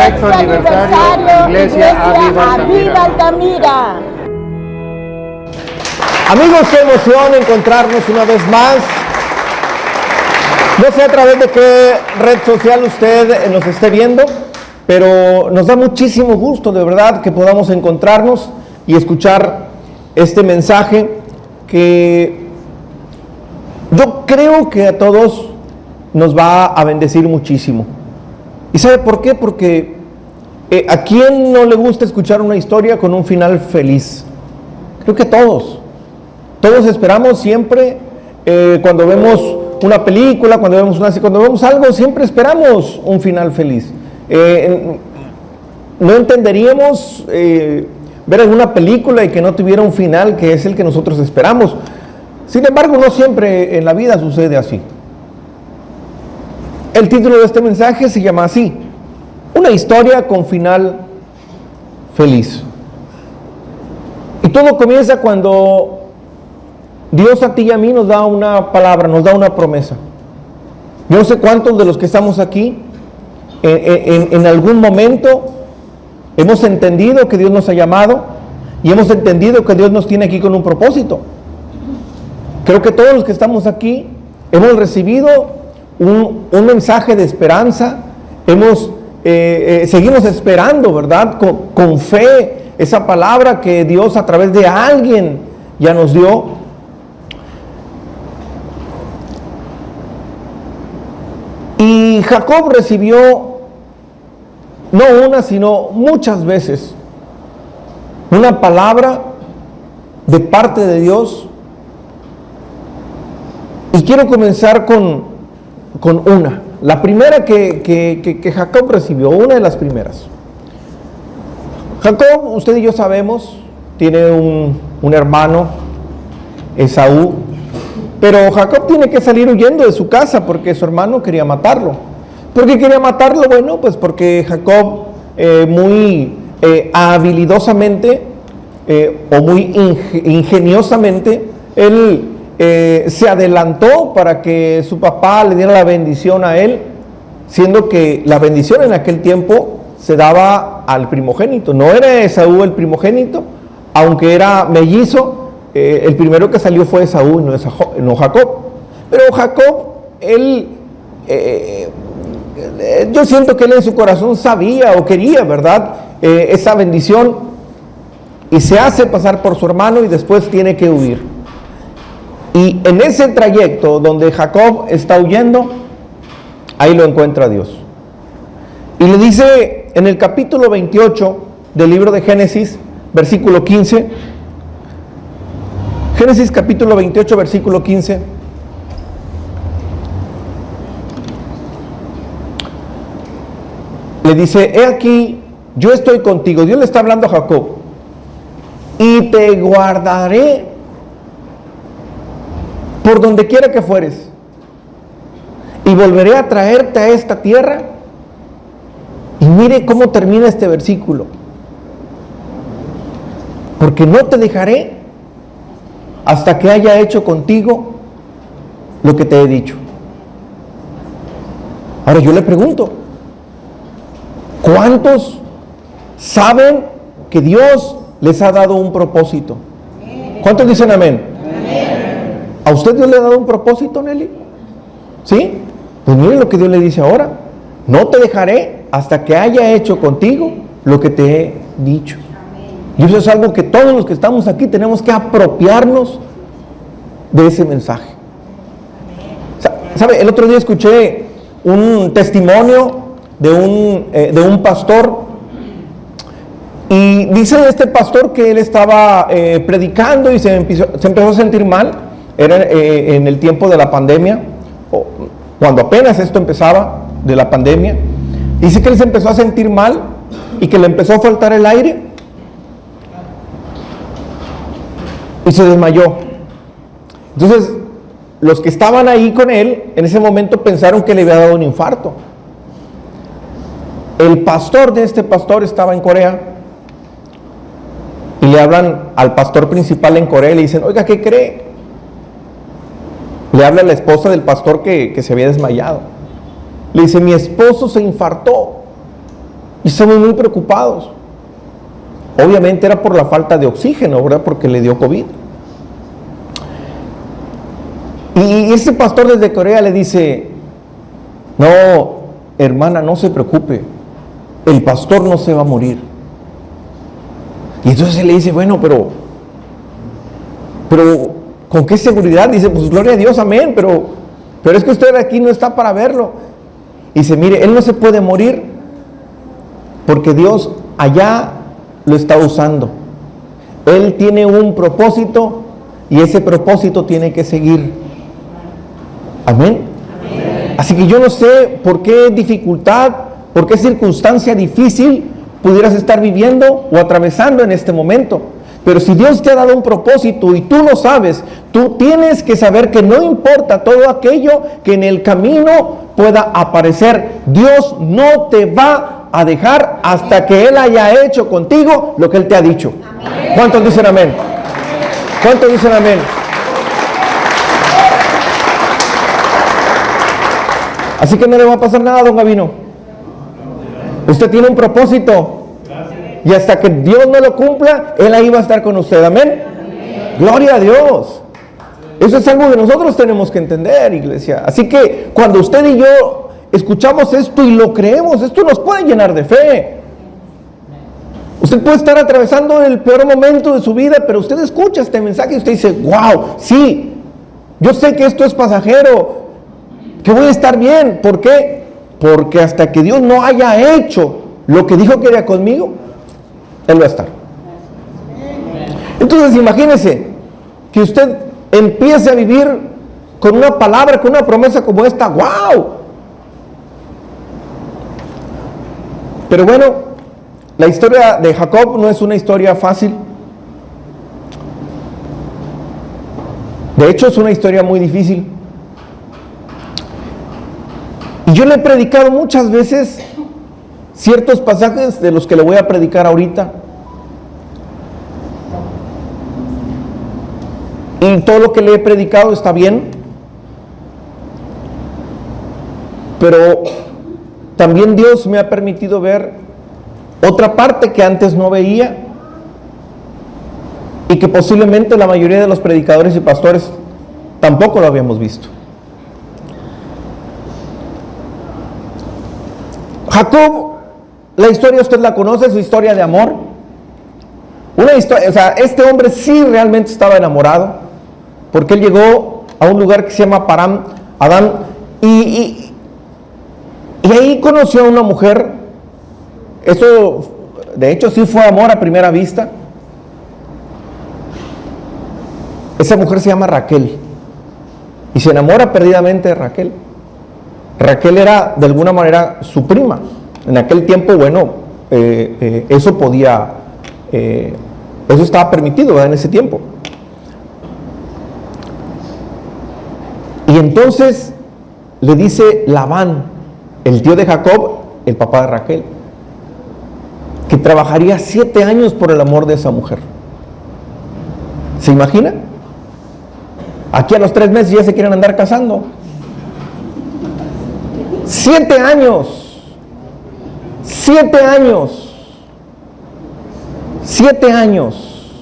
sexto aniversario Iglesia Aviva Altamira. Amigos, qué emoción encontrarnos una vez más. No sé a través de qué red social usted nos esté viendo, pero nos da muchísimo gusto, de verdad, que podamos encontrarnos y escuchar este mensaje que yo creo que a todos nos va a bendecir muchísimo. ¿Y sabe por qué? Porque ¿a quién no le gusta escuchar una historia con un final feliz? Creo que todos esperamos siempre, cuando vemos una película, cuando vemos algo, siempre esperamos un final feliz. No entenderíamos ver alguna película y que no tuviera un final que es el que nosotros esperamos. Sin embargo, no siempre en la vida sucede así. El título de este mensaje se llama así: una historia con final feliz. Y todo comienza cuando Dios a ti y a mí nos da una palabra, nos da una promesa. Yo no sé cuántos de los que estamos aquí en algún momento hemos entendido que Dios nos ha llamado y hemos entendido que Dios nos tiene aquí con un propósito. Creo que todos los que estamos aquí hemos recibido un mensaje de esperanza, seguimos esperando, ¿verdad? Con fe, esa palabra que Dios a través de alguien ya nos dio. Y Jacob recibió no una, sino muchas veces una palabra de parte de Dios. Y quiero comenzar con una. La primera que Jacob recibió, una de las primeras. Jacob, usted y yo sabemos, tiene un hermano, Esaú. Pero Jacob tiene que salir huyendo de su casa porque su hermano quería matarlo. ¿Por qué quería matarlo? Bueno, pues porque Jacob muy habilidosamente o muy ingeniosamente, él se adelantó para que su papá le diera la bendición a él, siendo que la bendición en aquel tiempo se daba al primogénito. No era Esaú el primogénito, aunque era mellizo. El primero que salió fue Esaú, no Jacob. Pero Jacob, él, yo siento que él en su corazón sabía o quería, ¿verdad? Esa bendición, y se hace pasar por su hermano y después tiene que huir. Y en ese trayecto donde Jacob está huyendo, ahí lo encuentra Dios. Y le dice en el capítulo 28 del libro de Génesis, versículo 15, Génesis capítulo 28, versículo 15. Le dice: he aquí, yo estoy contigo. Dios le está hablando a Jacob. Y te guardaré por donde quiera que fueres. Y volveré a traerte a esta tierra. Y mire cómo termina este versículo. Porque no te dejaré hasta que haya hecho contigo lo que te he dicho. Ahora yo le pregunto, ¿cuántos saben que Dios les ha dado un propósito? ¿Cuántos dicen amén? ¿A usted Dios le ha dado un propósito, Nelly? ¿Sí? Pues miren lo que Dios le dice ahora: no te dejaré hasta que haya hecho contigo lo que te he dicho. Y eso es algo que todos los que estamos aquí tenemos que apropiarnos de ese mensaje. ¿Sabe? El otro día escuché un testimonio de un pastor, y dice este pastor que él estaba predicando y se empezó a sentir mal. Era en el tiempo de la pandemia, cuando apenas esto empezaba de la pandemia. Dice que él se empezó a sentir mal y que le empezó a faltar el aire y se desmayó. Entonces, los que estaban ahí con él en ese momento pensaron que le había dado un infarto. El pastor de este pastor estaba en Corea y le hablan al pastor principal en Corea y le dicen: oiga, ¿qué cree? Le habla a la esposa del pastor que se había desmayado. Le dice: mi esposo se infartó. Y estamos muy preocupados. Obviamente era por la falta de oxígeno, ¿verdad? Porque le dio COVID. Y ese pastor desde Corea le dice, no, hermana, no se preocupe, el pastor no se va a morir. Y entonces él le dice, bueno, pero ¿con qué seguridad? Dice, pues gloria a Dios, amén, pero es que usted aquí no está para verlo. Y dice, mire, él no se puede morir porque Dios allá lo está usando. Él tiene un propósito y ese propósito tiene que seguir. Amén. Así que yo no sé por qué dificultad, por qué circunstancia difícil pudieras estar viviendo o atravesando en este momento. Pero si Dios te ha dado un propósito y tú lo sabes, tú tienes que saber que no importa todo aquello que en el camino pueda aparecer, Dios no te va a dejar hasta que Él haya hecho contigo lo que Él te ha dicho. Amén. ¿Cuántos dicen amén? ¿Cuántos dicen amén? Así que no le va a pasar nada, don Gavino. Usted tiene un propósito. Y hasta que Dios no lo cumpla, Él ahí va a estar con usted. Amén. Gloria a Dios. Eso es algo que nosotros tenemos que entender, iglesia. Así que cuando usted y yo escuchamos esto y lo creemos, esto nos puede llenar de fe. Usted puede estar atravesando el peor momento de su vida, pero usted escucha este mensaje y usted dice, wow, sí, yo sé que esto es pasajero, que voy a estar bien. ¿Por qué? Porque hasta que Dios no haya hecho lo que dijo que haría conmigo, Él va a estar. Entonces imagínese que usted empiece a vivir con una palabra, con una promesa como esta. ¡Wow! Pero bueno, la historia de Jacob no es una historia fácil. De hecho, es una historia muy difícil. Y yo le he predicado muchas veces ciertos pasajes de los que le voy a predicar ahorita. Y todo lo que le he predicado está bien. Pero también Dios me ha permitido ver otra parte que antes no veía y que posiblemente la mayoría de los predicadores y pastores tampoco lo habíamos visto. Jacob, la historia usted la conoce, su historia de amor. Una historia, o sea, este hombre sí realmente estaba enamorado, porque él llegó a un lugar que se llama Param, Adán, y ahí conoció a una mujer. Eso, de hecho, sí fue amor a primera vista. Esa mujer se llama Raquel, y se enamora perdidamente de Raquel. Raquel era de alguna manera su prima. En aquel tiempo, bueno, eso podía, eso estaba permitido, ¿verdad? En ese tiempo. Y entonces le dice Labán, el tío de Jacob, el papá de Raquel, que trabajaría 7 años por el amor de esa mujer. ¿Se imagina? Aquí a los 3 meses ya se quieren andar casando. 7 años. 7 años. 7 años.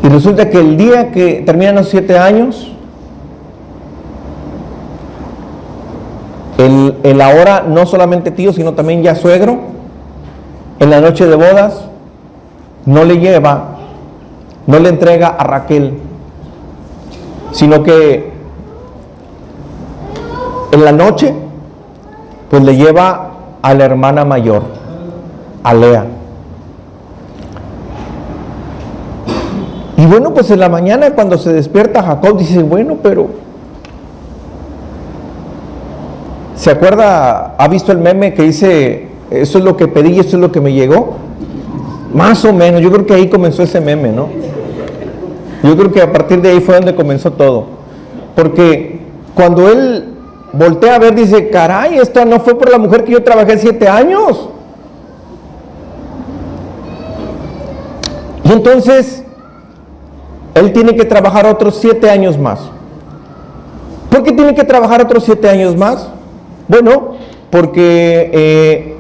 Y resulta que el día que terminan los 7 años, el ahora no solamente tío, sino también ya suegro, en la noche de bodas, no le lleva, no le entrega a Raquel, sino que en la noche, pues le lleva a la hermana mayor, a Lea. Y bueno, pues en la mañana cuando se despierta Jacob dice, bueno, pero ¿se acuerda? ¿Ha visto el meme que dice, eso es lo que pedí y eso es lo que me llegó? Más o menos, yo creo que ahí comenzó ese meme, ¿no? Yo creo que a partir de ahí fue donde comenzó todo. Porque cuando él voltea a ver, dice, caray, esta no fue por la mujer que yo trabajé 7 años. Y entonces, él tiene que trabajar otros 7 años más. ¿Por qué tiene que trabajar otros 7 años más? Bueno, porque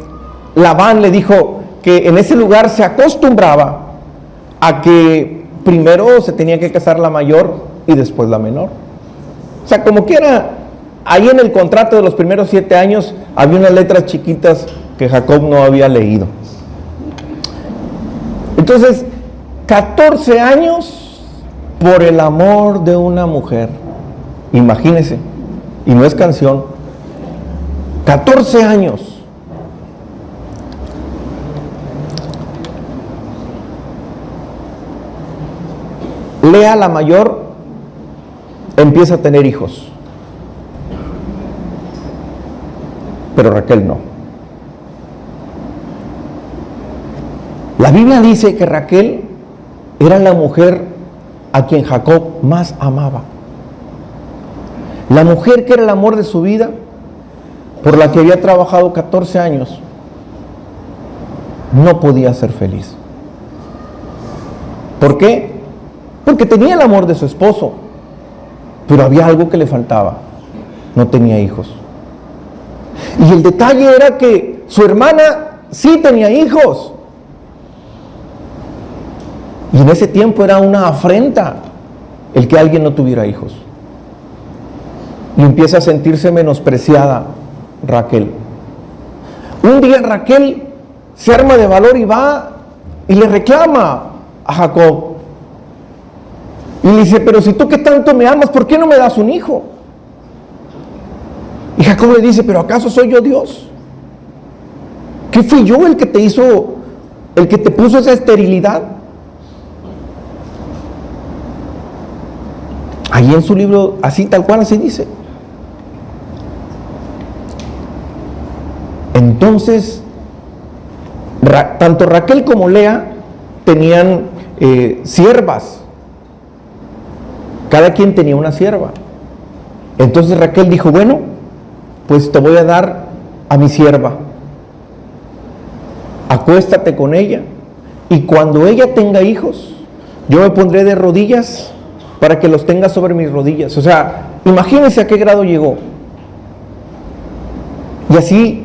Labán le dijo que en ese lugar se acostumbraba a que primero se tenía que casar la mayor y después la menor. O sea, como quiera, ahí en el contrato de los primeros 7 años había unas letras chiquitas que Jacob no había leído. Entonces, 14 años por el amor de una mujer. Imagínense, y no es canción. 14 años. Lea, la mayor, empieza a tener hijos, pero Raquel no. La Biblia dice que Raquel era la mujer a quien Jacob más amaba, la mujer que era el amor de su vida, por la que había trabajado 14 años, no podía ser feliz. ¿Por qué? Porque tenía el amor de su esposo, pero había algo que le faltaba: no tenía hijos. Y el detalle era que su hermana sí tenía hijos, y en ese tiempo era una afrenta el que alguien no tuviera hijos. Y empieza a sentirse menospreciada Raquel. Un día Raquel se arma de valor y va y le reclama a Jacob. Y le dice: pero si tú que tanto me amas, ¿por qué no me das un hijo? Y Jacob le dice: pero ¿acaso soy yo Dios? ¿Qué fui yo el que te hizo, el que te puso esa esterilidad? Ahí en su libro, así tal cual así dice. Entonces, tanto Raquel como Lea tenían siervas. Cada quien tenía una sierva. Entonces Raquel dijo: bueno, pues te voy a dar a mi sierva. Acuéstate con ella, y cuando ella tenga hijos, yo me pondré de rodillas para que los tenga sobre mis rodillas. O sea, imagínense a qué grado llegó. Y así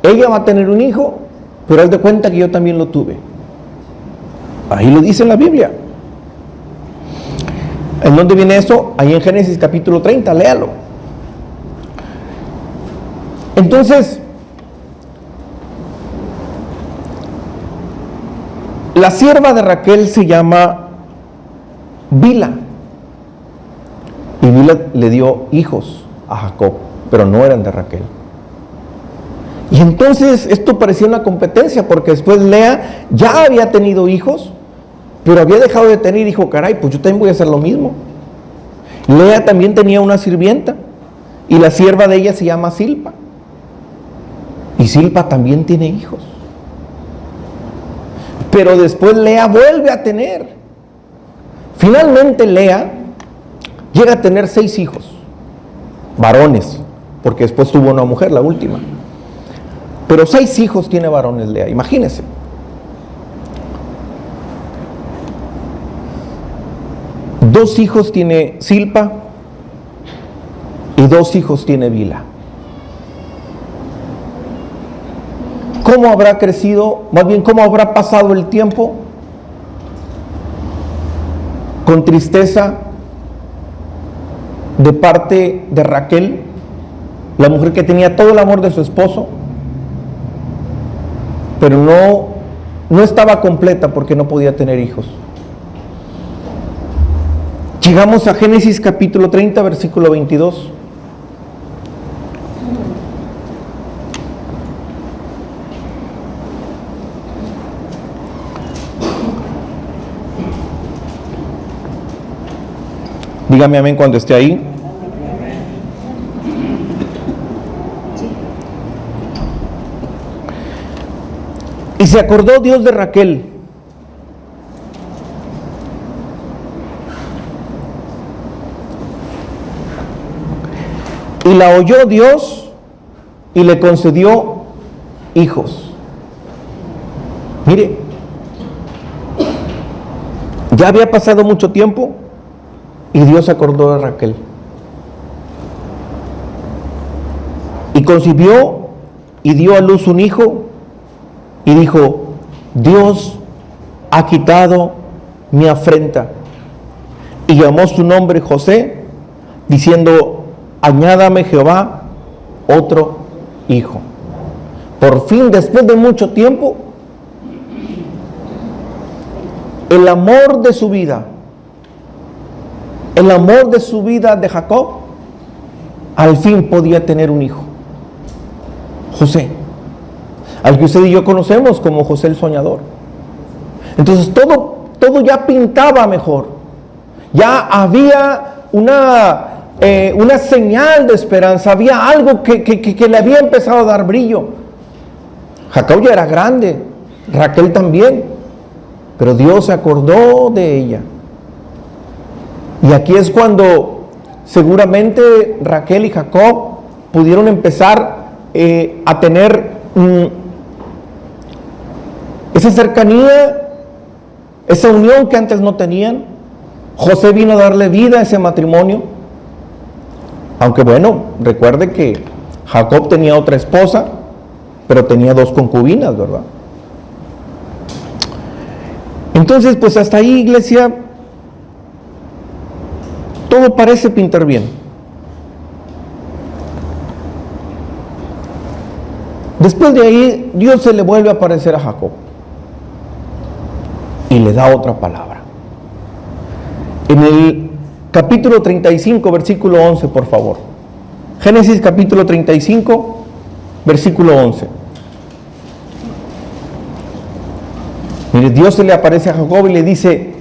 ella va a tener un hijo, pero haz de cuenta que yo también lo tuve. Ahí lo dice en la Biblia. ¿En dónde viene eso? Ahí en Génesis capítulo 30, léalo. Entonces, la sierva de Raquel se llama Bilha. Y Bilha le dio hijos a Jacob, pero no eran de Raquel. Y entonces esto parecía una competencia, porque después Lea ya había tenido hijos, pero había dejado de tener. Y dijo: caray, pues yo también voy a hacer lo mismo. Lea también tenía una sirvienta, y la sierva de ella se llama Silpa, y Silpa también tiene hijos. Pero después Lea vuelve a tener. Finalmente Lea llega a tener 6 hijos, varones, porque después tuvo una mujer, la última. Pero 6 hijos tiene varones Lea, imagínense. Dos hijos tiene Silpa y 2 hijos tiene Bilha. ¿Cómo habrá crecido? Más bien, ¿cómo habrá pasado el tiempo? Con tristeza de parte de Raquel, la mujer que tenía todo el amor de su esposo, pero no estaba completa porque no podía tener hijos. Llegamos a Génesis capítulo 30, versículo 22. Dígame amén cuando esté ahí. Y se acordó Dios de Raquel, y la oyó Dios y le concedió hijos. Mire, ya había pasado mucho tiempo y Dios se acordó de Raquel. Y concibió y dio a luz un hijo y dijo: Dios ha quitado mi afrenta. Y llamó su nombre José, diciendo: añádame Jehová otro hijo. Por fin, después de mucho tiempo, el amor de su vida de Jacob, al fin podía tener un hijo, José, al que usted y yo conocemos como José el soñador. Entonces todo ya pintaba mejor, ya había una señal de esperanza, había algo que le había empezado a dar brillo. Jacob ya era grande, Raquel también, pero Dios se acordó de ella. Y aquí es cuando seguramente Raquel y Jacob pudieron empezar a tener esa cercanía, esa unión que antes no tenían. José vino a darle vida a ese matrimonio. Aunque bueno, recuerde que Jacob tenía otra esposa, pero tenía 2 concubinas, ¿verdad? Entonces, pues hasta ahí, iglesia, todo parece pintar bien. Después de ahí, Dios se le vuelve a aparecer a Jacob y le da otra palabra. En el capítulo 35, versículo 11, por favor. Génesis capítulo 35, versículo 11. Mire, Dios se le aparece a Jacob y le dice: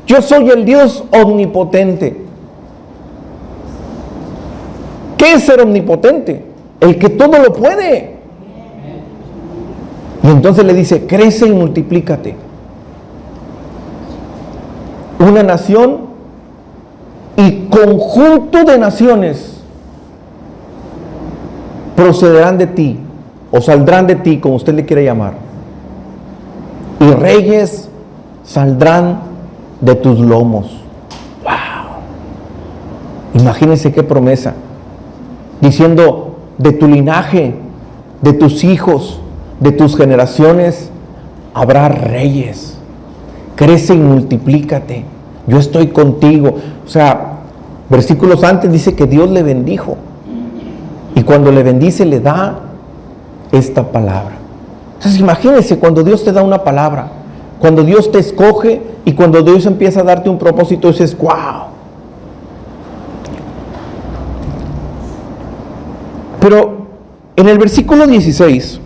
yo soy el Dios omnipotente. ¿Qué es ser omnipotente? El que todo lo puede. Y entonces le dice: crece y multiplícate. Una nación y conjunto de naciones procederán de ti, o saldrán de ti, como usted le quiera llamar, y reyes saldrán de tus lomos. ¡Wow! Imagínense qué promesa, diciendo: de tu linaje, de tus hijos, de tus generaciones habrá reyes. Crece y multiplícate, yo estoy contigo. O sea, versículos antes dice que Dios le bendijo, y cuando le bendice le da esta palabra. Entonces imagínense cuando Dios te da una palabra, cuando Dios te escoge y cuando Dios empieza a darte un propósito, dices: wow. Pero en el versículo 16,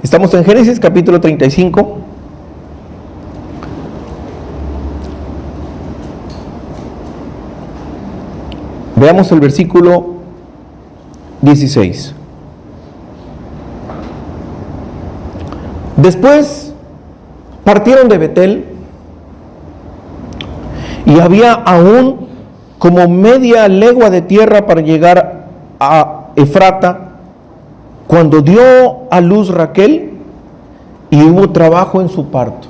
estamos en Génesis capítulo 35, veamos el versículo 16. Después partieron de Betel, y había aún como media legua de tierra para llegar a Efrata, cuando dio a luz Raquel, y hubo trabajo en su parto,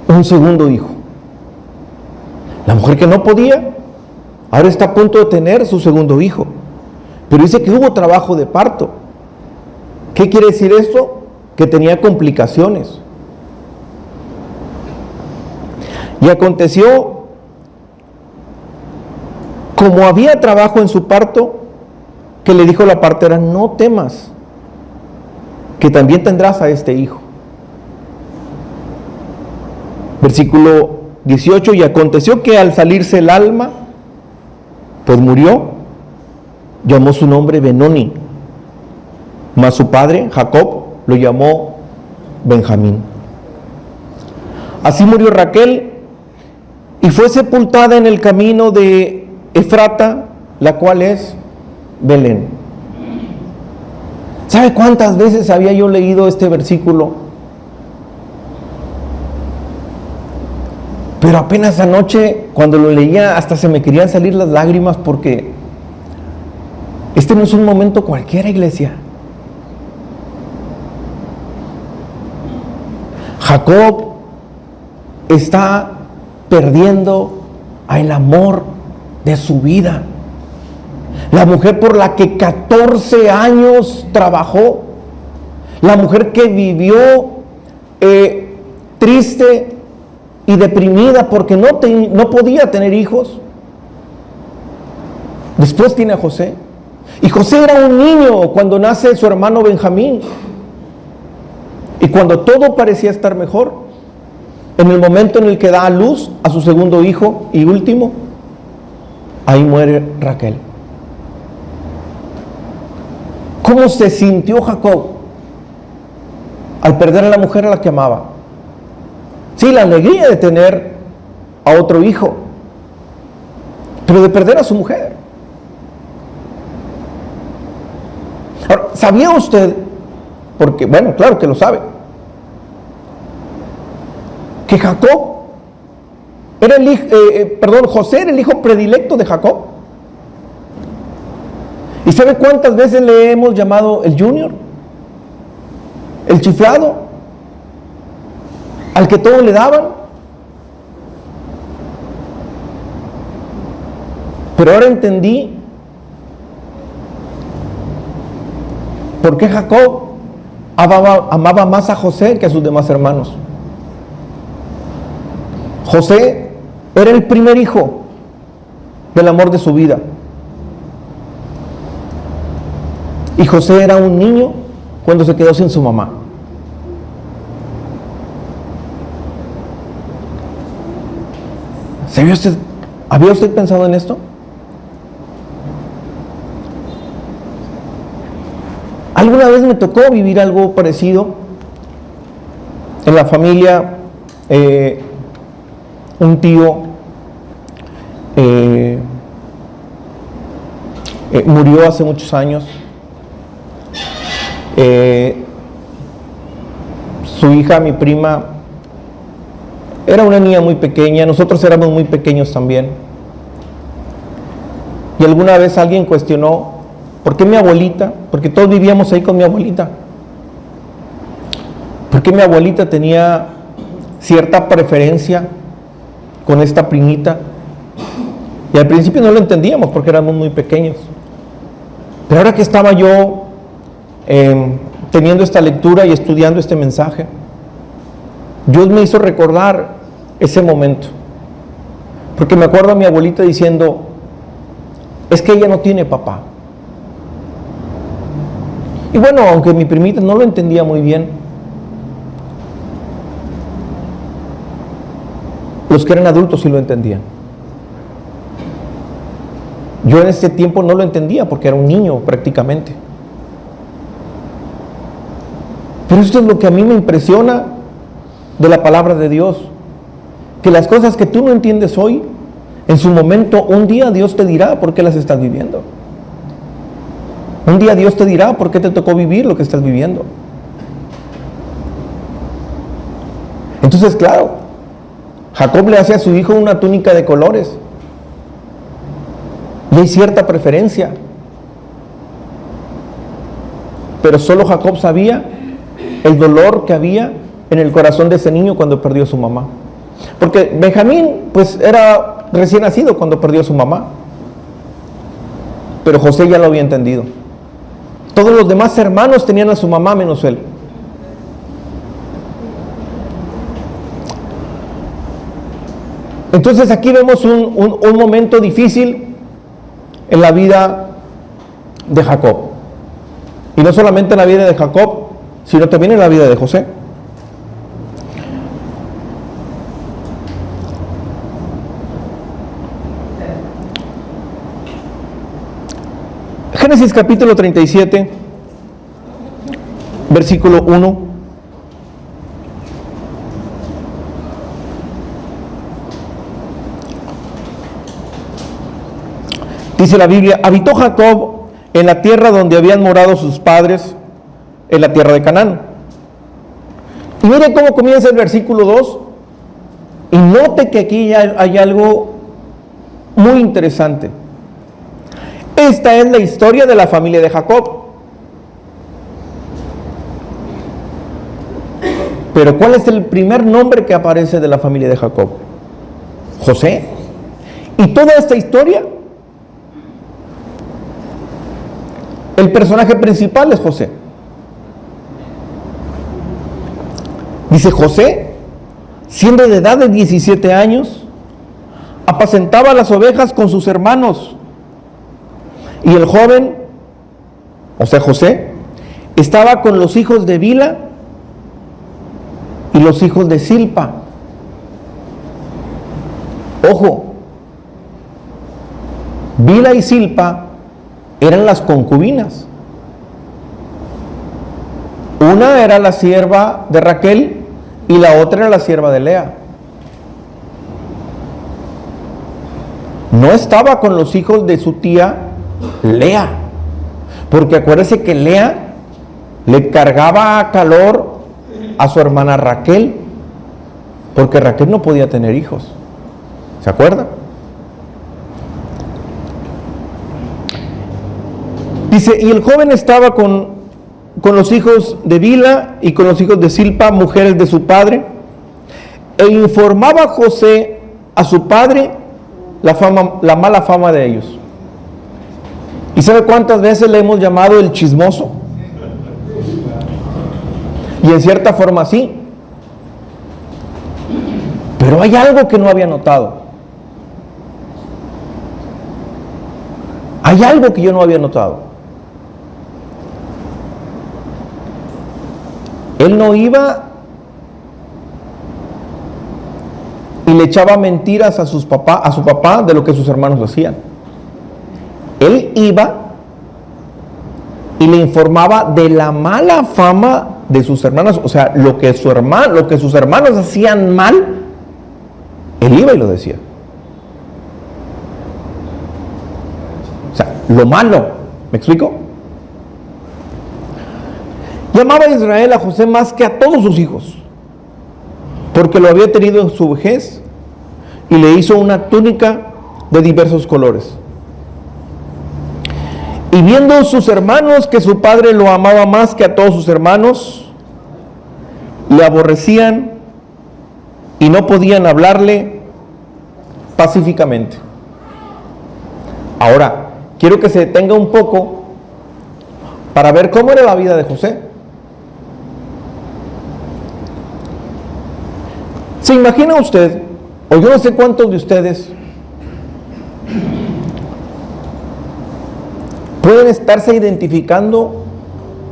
un segundo hijo. La mujer que no podía, ahora está a punto de tener su segundo hijo, pero dice que hubo trabajo de parto. ¿Qué quiere decir esto? Que tenía complicaciones. Y aconteció, como había trabajo en su parto, que le dijo la partera: no temas, que también tendrás a este hijo. Versículo 18: y aconteció que al salirse el alma, pues murió, llamó su nombre Benoni, mas su padre Jacob lo llamó Benjamín. Así murió Raquel, y fue sepultada en el camino de Efrata, la cual es Belén. ¿Sabe cuántas veces había yo leído este versículo? Pero apenas anoche, cuando lo leía, hasta se me querían salir las lágrimas, porque este no es un momento cualquiera, iglesia. Jacob está perdiendo al amor de su vida, la mujer por la que 14 años trabajó, la mujer que vivió triste y deprimida porque no podía tener hijos. Después tiene a José. Y José era un niño cuando nace su hermano Benjamín. Y cuando todo parecía estar mejor, en el momento en el que da a luz a su segundo hijo y último, ahí muere Raquel. ¿Cómo se sintió Jacob al perder a la mujer a la que amaba? Sí, la alegría de tener a otro hijo, pero de perder a su mujer. Ahora, ¿sabía usted? Porque, bueno, claro que lo sabe, que Jacob era el hijo, José era el hijo predilecto de Jacob. ¿Y sabe cuántas veces le hemos llamado el Junior? El chiflado, al que todo le daban. Pero ahora entendí por qué Jacob amaba más a José que a sus demás hermanos. José era el primer hijo del amor de su vida. Y José era un niño cuando se quedó sin su mamá. ¿Había usted pensado en esto? Alguna vez me tocó vivir algo parecido. En la familia, un tío murió hace muchos años. Su hija, mi prima, era una niña muy pequeña. Nosotros éramos muy pequeños también. Y alguna vez alguien cuestionó: ¿por qué mi abuelita? Porque todos vivíamos ahí con mi abuelita. ¿Por qué mi abuelita tenía cierta preferencia con esta primita? Y al principio no lo entendíamos porque éramos muy pequeños. Pero ahora que estaba yo teniendo esta lectura y estudiando este mensaje, Dios me hizo recordar ese momento. Porque me acuerdo a mi abuelita diciendo: es que ella no tiene papá. Y bueno, aunque mi primita no lo entendía muy bien, los que eran adultos sí lo entendían. Yo en ese tiempo no lo entendía porque era un niño prácticamente. Pero esto es lo que a mí me impresiona de la palabra de Dios, que las cosas que tú no entiendes hoy, en su momento, un día Dios te dirá por qué las estás viviendo. Un día Dios te dirá por qué te tocó vivir lo que estás viviendo. Entonces, claro, Jacob le hace a su hijo una túnica de colores. Y hay cierta preferencia. Pero solo Jacob sabía el dolor que había en el corazón de ese niño cuando perdió a su mamá. Porque Benjamín, pues, era recién nacido cuando perdió a su mamá. Pero José ya lo había entendido. Todos los demás hermanos tenían a su mamá menos él. Entonces aquí vemos un momento difícil en la vida de Jacob. Y no solamente en la vida de Jacob, sino también en la vida de José. Génesis capítulo 37, versículo 1. Dice la Biblia: habitó Jacob en la tierra donde habían morado sus padres, en la tierra de Canaán. Y mire cómo comienza el versículo 2. Y note que aquí hay algo muy interesante. Esta es la historia de la familia de Jacob. Pero ¿cuál es el primer nombre que aparece de la familia de Jacob? José. Y toda esta historia, el personaje principal es José. Dice: José, siendo de edad de 17 años, apacentaba las ovejas con sus hermanos. Y el joven, o sea José, estaba con los hijos de Bilha y los hijos de Zilpa. Ojo, Bilha y Zilpa eran las concubinas. Una era la sierva de Raquel y la otra era la sierva de Lea. No estaba con los hijos de su tía Lea, porque acuérdese que Lea le cargaba calor a su hermana Raquel, porque Raquel no podía tener hijos. ¿Se acuerdan? Dice: y el joven estaba con los hijos de Bilha y con los hijos de Zilpa, mujeres de su padre, e informaba José a su padre la mala fama de ellos. ¿Y sabe cuántas veces le hemos llamado el chismoso? Y en cierta forma sí. Pero hay algo que no había notado. Hay algo que yo no había notado. Él no iba y le echaba mentiras a su papá de lo que sus hermanos hacían. Él iba y le informaba de la mala fama de sus hermanos, o sea, lo que sus hermanos hacían mal, él iba y lo decía. O sea, lo malo, ¿me explico? Llamaba a Israel a José más que a todos sus hijos, porque lo había tenido en su vejez, y le hizo una túnica de diversos colores. Y viendo sus hermanos que su padre lo amaba más que a todos sus hermanos, le aborrecían y no podían hablarle pacíficamente. Ahora, quiero que se detenga un poco para ver cómo era la vida de José. ¿Se imagina usted, o yo no sé cuántos de ustedes pueden estarse identificando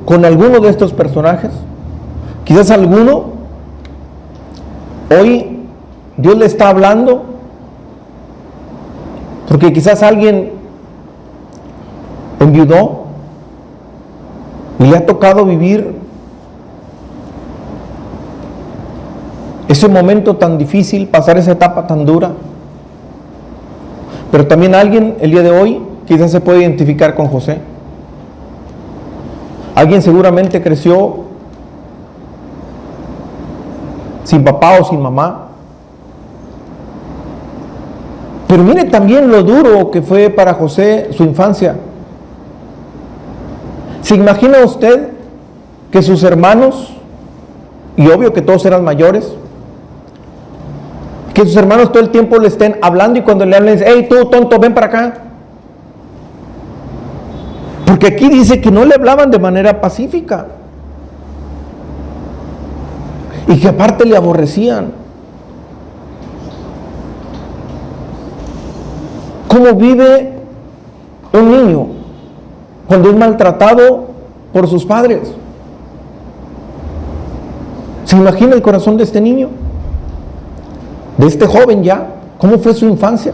con alguno de estos personajes? Quizás alguno, hoy Dios le está hablando, porque quizás alguien enviudó y le ha tocado vivir ese momento tan difícil, pasar esa etapa tan dura. Pero también alguien el día de hoy quizás se puede identificar con José. Alguien seguramente creció sin papá o sin mamá. Pero mire también lo duro que fue para José su infancia. ¿Se imagina usted que sus hermanos, y obvio que todos eran mayores, que sus hermanos todo el tiempo le estén hablando y cuando le hablen, hey tú tonto, ven para acá? Porque aquí dice que no le hablaban de manera pacífica y que aparte le aborrecían. ¿Cómo vive un niño cuando es maltratado por sus padres? ¿Se imagina el corazón de este niño? De este joven ya, ¿cómo fue su infancia?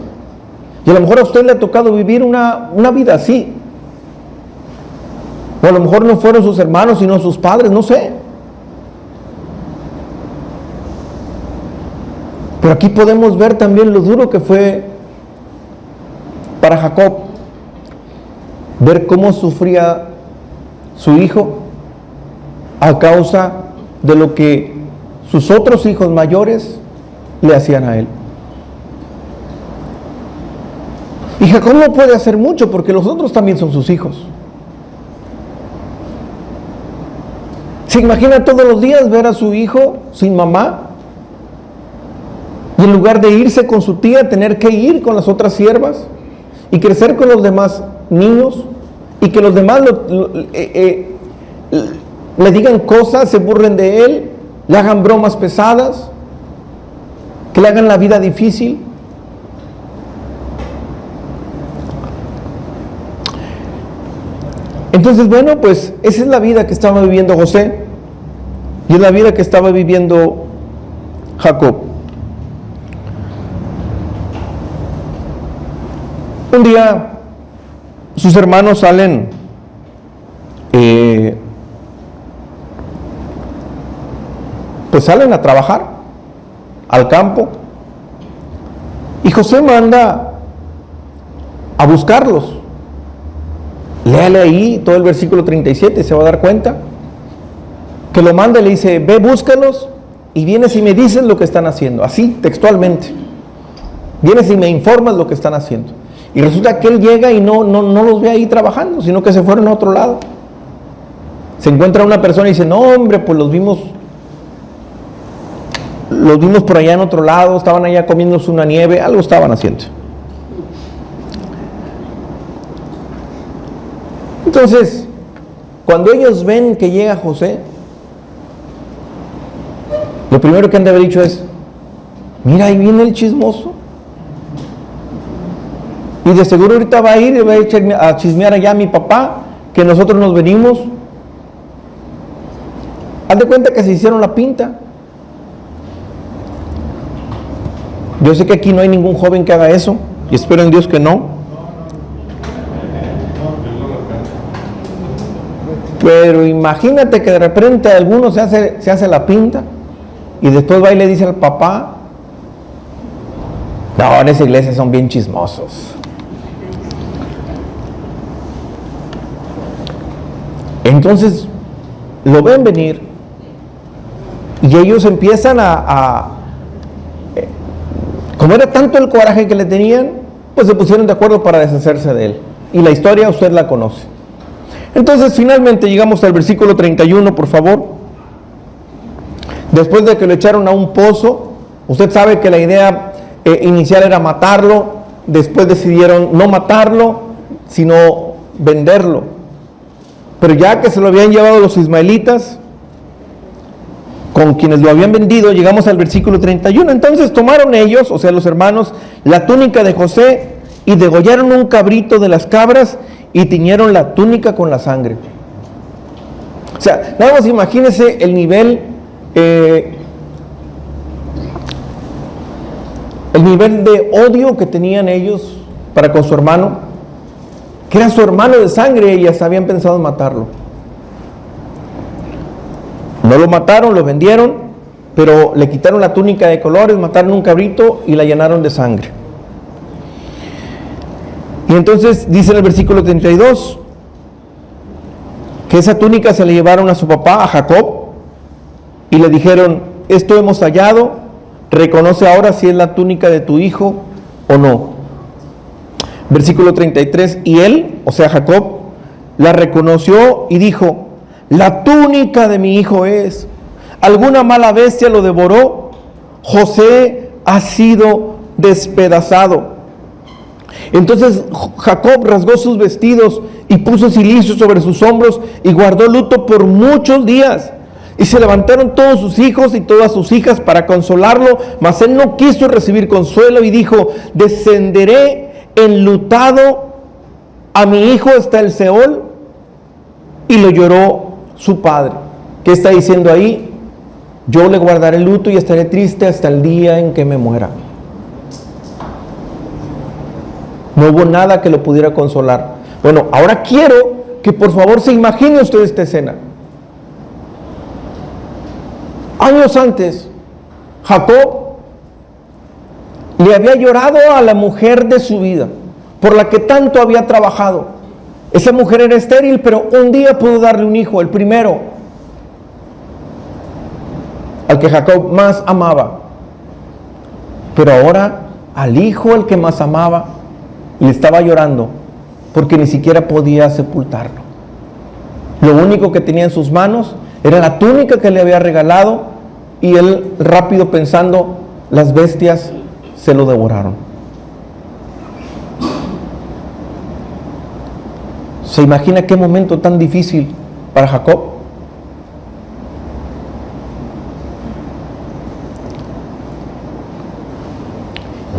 Y a lo mejor a usted le ha tocado vivir una vida así. O a lo mejor no fueron sus hermanos, sino sus padres, no sé. Pero aquí podemos ver también lo duro que fue para Jacob. Ver cómo sufría su hijo a causa de lo que sus otros hijos mayores le hacían a él. Y Jacob no puede hacer mucho porque los otros también son sus hijos. ¿Se imagina todos los días ver a su hijo sin mamá? Y en lugar de irse con su tía, tener que ir con las otras siervas y crecer con los demás niños y que los demás le digan cosas, se burlen de él, le hagan bromas pesadas, que le hagan la vida difícil. Entonces, bueno, pues esa es la vida que estaba viviendo José y es la vida que estaba viviendo Jacob. Un día sus hermanos salen pues salen a trabajar al campo y José manda a buscarlos. Léale ahí todo el versículo 37, se va a dar cuenta que lo manda y le dice: ve, búscalos y vienes y me dices lo que están haciendo, así textualmente, vienes y me informas lo que están haciendo. Y resulta que él llega y no los ve ahí trabajando, sino que se fueron a otro lado. Se encuentra una persona y dice: no, hombre, pues los vimos por allá en otro lado, estaban allá comiéndose una nieve, algo estaban haciendo. Entonces, cuando ellos ven que llega José, lo primero que han de haber dicho es: mira, ahí viene el chismoso. Y de seguro ahorita va a ir y va a chismear allá a mi papá, que nosotros nos venimos. Haz de cuenta que se hicieron la pinta. Yo sé que aquí no hay ningún joven que haga eso, y espero en Dios que no. Pero imagínate que de repente alguno se hace la pinta y después va y le dice al papá: no, en esa iglesia son bien chismosos. Entonces lo ven venir y ellos empiezan como era tanto el coraje que le tenían, pues se pusieron de acuerdo para deshacerse de él. Y la historia usted la conoce. Entonces finalmente llegamos al versículo 31, por favor. Después de que lo echaron a un pozo, usted sabe que la idea inicial era matarlo. Después decidieron no matarlo, sino venderlo. Pero ya que se lo habían llevado los ismaelitas, con quienes lo habían vendido, llegamos al versículo 31. Entonces tomaron ellos, o sea los hermanos, la túnica de José y degollaron un cabrito de las cabras y tiñeron la túnica con la sangre. O sea, nada más imagínense el nivel de odio que tenían ellos para con su hermano, que era su hermano de sangre, y hasta habían pensado en matarlo. No lo mataron, lo vendieron, pero le quitaron la túnica de colores, mataron un cabrito y la llenaron de sangre. Y entonces dice en el versículo 32 que esa túnica se le llevaron a su papá, a Jacob, y le dijeron: esto hemos hallado, reconoce ahora si es la túnica de tu hijo o no. Versículo 33, y él, o sea Jacob, la reconoció y dijo: la túnica de mi hijo es. ¿Alguna mala bestia lo devoró? José ha sido despedazado. Entonces Jacob rasgó sus vestidos y puso cilicio sobre sus hombros y guardó luto por muchos días. Y se levantaron todos sus hijos y todas sus hijas para consolarlo, mas él no quiso recibir consuelo y dijo: descenderé enlutado a mi hijo hasta el Seol. Y lo lloró su padre. ¿Qué está diciendo ahí? Yo le guardaré luto y estaré triste hasta el día en que me muera. No hubo nada que lo pudiera consolar. Bueno, ahora quiero que por favor se imagine usted esta escena. Años antes, Jacob le había llorado a la mujer de su vida, por la que tanto había trabajado. Esa mujer era estéril, pero un día pudo darle un hijo, el primero, al que Jacob más amaba. Pero ahora, al hijo al que más amaba, le estaba llorando, porque ni siquiera podía sepultarlo. Lo único que tenía en sus manos era la túnica que le había regalado, y él, rápido pensando, las bestias se lo devoraron. ¿Se imagina qué momento tan difícil para Jacob?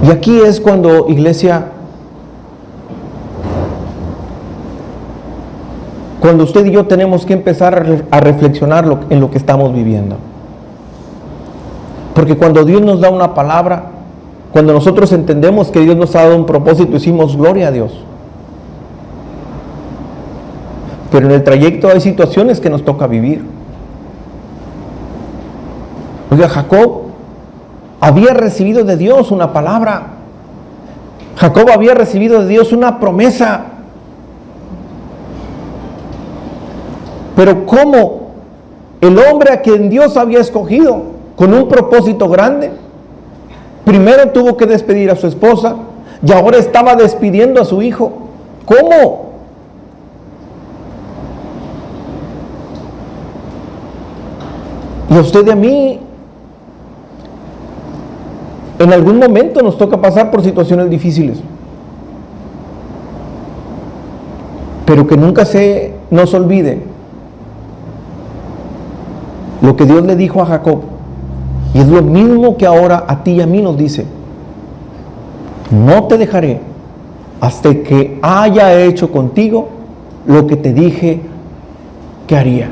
Y aquí es cuando, iglesia, cuando usted y yo tenemos que empezar a reflexionar en lo que estamos viviendo. Porque cuando Dios nos da una palabra, cuando nosotros entendemos que Dios nos ha dado un propósito, decimos gloria a Dios. Pero en el trayecto hay situaciones que nos toca vivir. Oiga, Jacob había recibido de Dios una palabra. Jacob había recibido de Dios una promesa. Pero ¿cómo el hombre a quien Dios había escogido con un propósito grande, primero tuvo que despedir a su esposa y ahora estaba despidiendo a su hijo? ¿Cómo? Y a usted y a mí, en algún momento nos toca pasar por situaciones difíciles. Pero que nunca nos olvide lo que Dios le dijo a Jacob. Y es lo mismo que ahora a ti y a mí nos dice: no te dejaré hasta que haya hecho contigo lo que te dije que haría.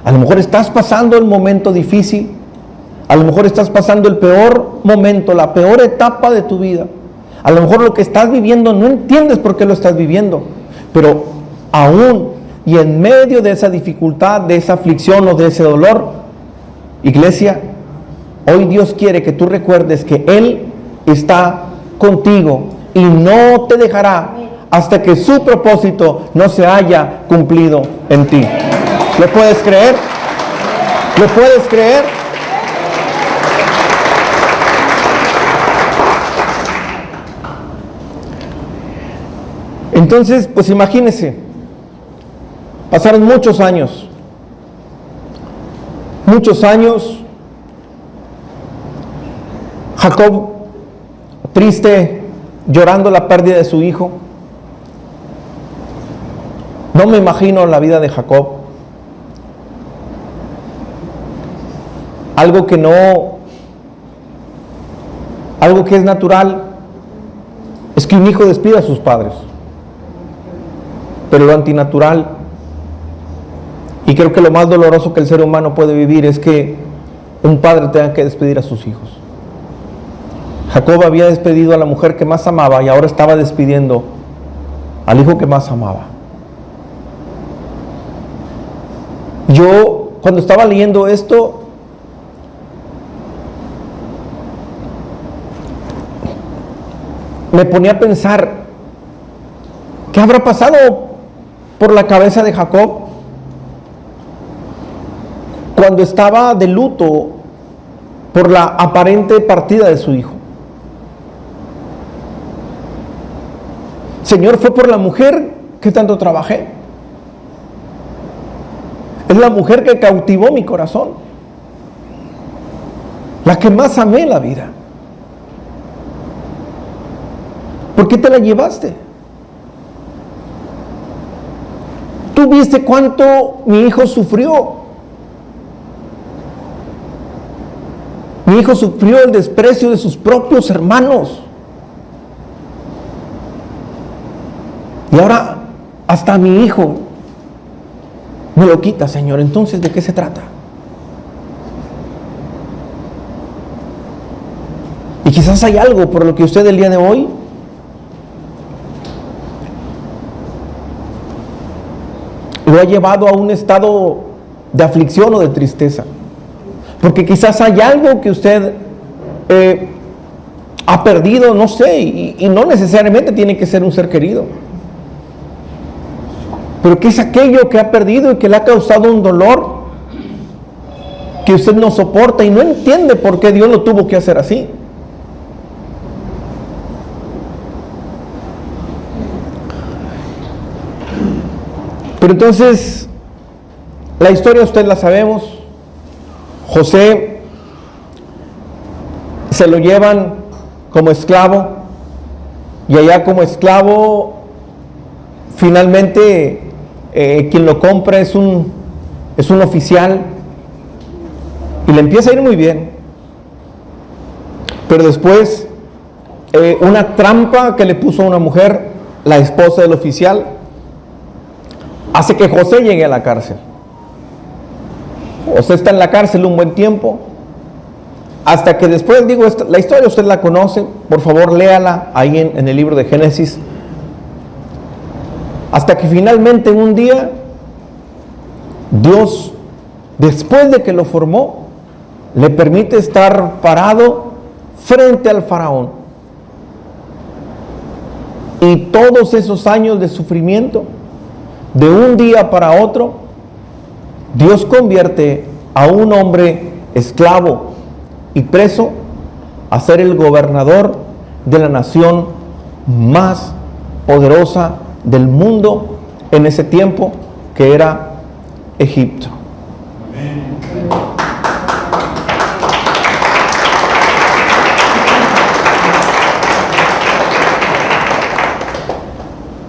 A lo mejor estás pasando el momento difícil, a lo mejor estás pasando el peor momento, la peor etapa de tu vida. A lo mejor lo que estás viviendo no entiendes por qué lo estás viviendo, pero aún y en medio de esa dificultad, de esa aflicción o de ese dolor, iglesia, hoy Dios quiere que tú recuerdes que Él está contigo y no te dejará hasta que su propósito no se haya cumplido en ti. ¿Lo puedes creer? ¿Lo puedes creer? Entonces, pues imagínese, pasaron muchos años, Jacob triste, llorando la pérdida de su hijo. No me imagino la vida de Jacob. Algo que es natural es que un hijo despida a sus padres. Pero lo antinatural, y creo que lo más doloroso que el ser humano puede vivir, es que un padre tenga que despedir a sus hijos. Jacob había despedido a la mujer que más amaba y ahora estaba despidiendo al hijo que más amaba. Yo, cuando estaba leyendo esto, me ponía a pensar, ¿qué habrá pasado por la cabeza de Jacob cuando estaba de luto por la aparente partida de su hijo? Señor, fue por la mujer que tanto trabajé. Es la mujer que cautivó mi corazón, la que más amé en la vida. ¿Por qué te la llevaste? ¿Tú viste cuánto mi hijo sufrió? Mi hijo sufrió el desprecio de sus propios hermanos. Y ahora hasta mi hijo me lo quita, Señor. Entonces, ¿de qué se trata? Y quizás hay algo por lo que usted el día de hoy lo ha llevado a un estado de aflicción o de tristeza. Porque quizás hay algo que usted ha perdido, no sé, y no necesariamente tiene que ser un ser querido. Pero que es aquello que ha perdido y que le ha causado un dolor que usted no soporta y no entiende por qué Dios lo tuvo que hacer así. Pero entonces, la historia usted la sabemos. José se lo llevan como esclavo y allá como esclavo finalmente quien lo compra es un oficial y le empieza a ir muy bien, pero después una trampa que le puso a una mujer, la esposa del oficial, hace que José llegue a la cárcel. José está en la cárcel un buen tiempo, hasta que después, la historia usted la conoce, por favor léala ahí en el libro de Génesis, hasta que finalmente un día, Dios, después de que lo formó, le permite estar parado frente al faraón. Y todos esos años de sufrimiento, de un día para otro, Dios convierte a un hombre esclavo y preso a ser el gobernador de la nación más poderosa del mundo en ese tiempo, que era Egipto.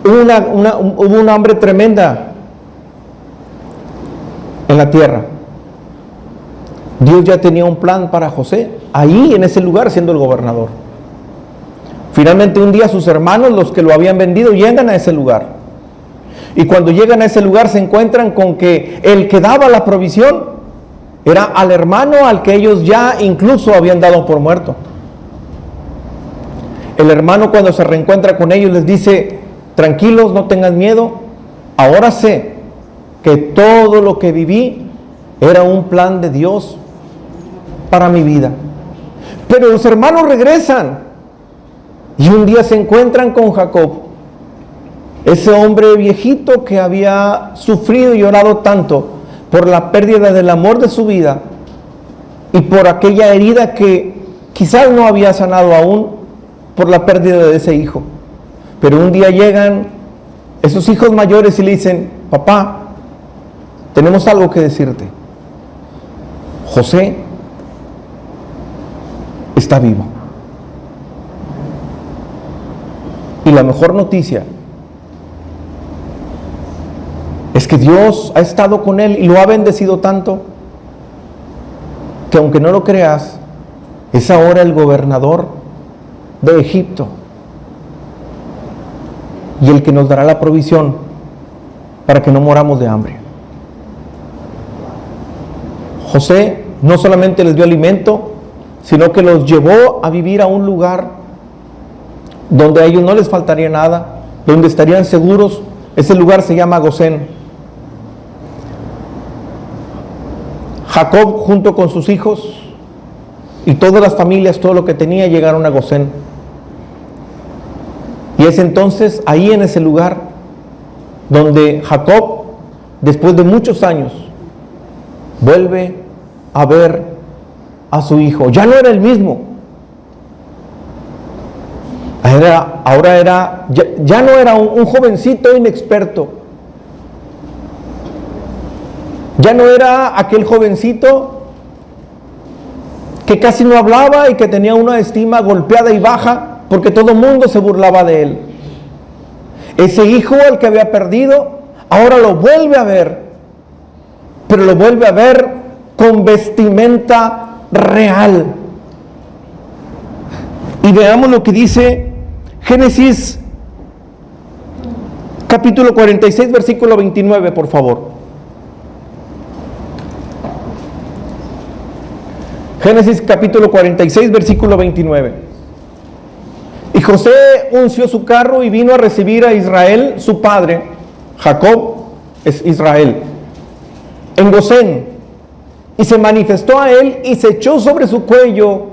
Hubo una hambre tremenda en la tierra. Dios ya tenía un plan para José, ahí en ese lugar siendo el gobernador. Finalmente un día sus hermanos, los que lo habían vendido, llegan a ese lugar. Y cuando llegan a ese lugar se encuentran con que el que daba la provisión era al hermano al que ellos ya incluso habían dado por muerto. El hermano, cuando se reencuentra con ellos, les dice: tranquilos, no tengan miedo, ahora sé que todo lo que viví era un plan de Dios para mi vida. Pero los hermanos regresan y un día se encuentran con Jacob, ese hombre viejito que había sufrido y llorado tanto por la pérdida del amor de su vida y por aquella herida que quizás no había sanado aún por la pérdida de ese hijo. Pero un día llegan esos hijos mayores y le dicen: papá, tenemos algo que decirte. José está vivo. Y la mejor noticia es que Dios ha estado con él y lo ha bendecido tanto que, aunque no lo creas, es ahora el gobernador de Egipto y el que nos dará la provisión para que no moramos de hambre. José no solamente les dio alimento, sino que los llevó a vivir a un lugar donde a ellos no les faltaría nada, donde estarían seguros. Ese lugar se llama Gosén. Jacob, junto con sus hijos y todas las familias, todo lo que tenía, llegaron a Gosén. Y es entonces ahí, en ese lugar, donde Jacob, después de muchos años, vuelve a ver a su hijo. Ya no era el mismo. Ya no era un jovencito inexperto. Ya no era aquel jovencito que casi no hablaba y que tenía una estima golpeada y baja porque todo el mundo se burlaba de él. Ese hijo al que había perdido, ahora lo vuelve a ver, pero lo vuelve a ver con vestimenta real. Y veamos lo que dice Génesis capítulo 46, versículo 29, por favor. Génesis capítulo 46, versículo 29. Y José unció su carro y vino a recibir a Israel, su padre. Jacob es Israel, en Gosén. Y se manifestó a él y se echó sobre su cuello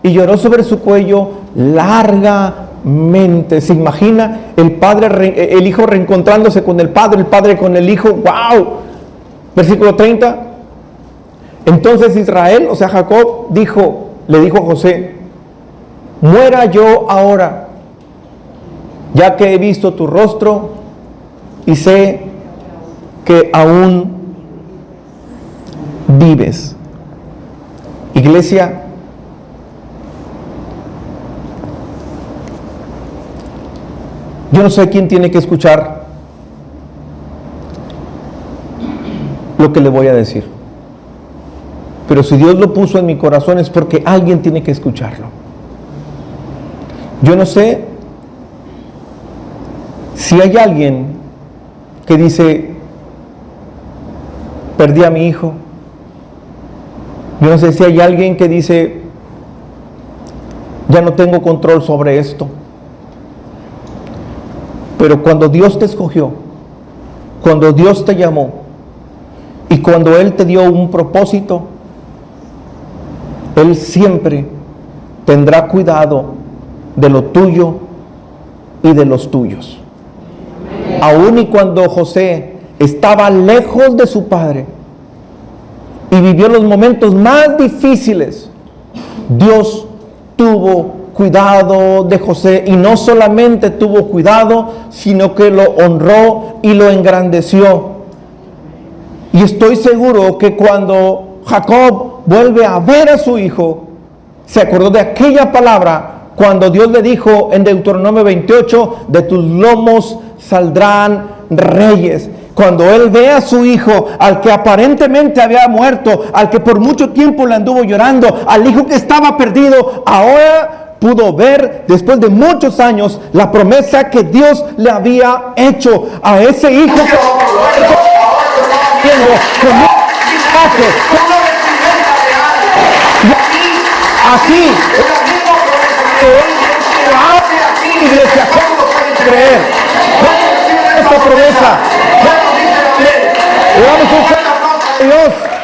y lloró sobre su cuello largamente. ¿Se imagina el hijo reencontrándose con el padre con el hijo? ¡Wow! Versículo 30. Entonces Israel, o sea Jacob, le dijo a José: muera yo ahora, ya que he visto tu rostro y sé que aún vives. Iglesia, yo no sé quién tiene que escuchar lo que le voy a decir, pero si Dios lo puso en mi corazón es porque alguien tiene que escucharlo. Yo no sé si hay alguien que dice, perdí a mi hijo. Yo no sé si hay alguien que dice, ya no tengo control sobre esto. Pero cuando Dios te escogió, cuando Dios te llamó y cuando Él te dio un propósito, Él siempre tendrá cuidado de lo tuyo y de los tuyos. Aun y cuando José estaba lejos de su padre y vivió los momentos más difíciles, Dios tuvo cuidado de José, y no solamente tuvo cuidado, sino que lo honró y lo engrandeció. Y estoy seguro que cuando Jacob vuelve a ver a su hijo, se acordó de aquella palabra cuando Dios le dijo en Deuteronomio 28, de tus lomos saldrán reyes. Cuando él ve a su hijo, al que aparentemente había muerto, al que por mucho tiempo le anduvo llorando, al hijo que estaba perdido, ahora pudo ver, después de muchos años, la promesa que Dios le había hecho a ese hijo que así iglesia, ¿cómo pueden creer? ¿Cómo esta promesa? Le damos un fuerte aplauso a Dios.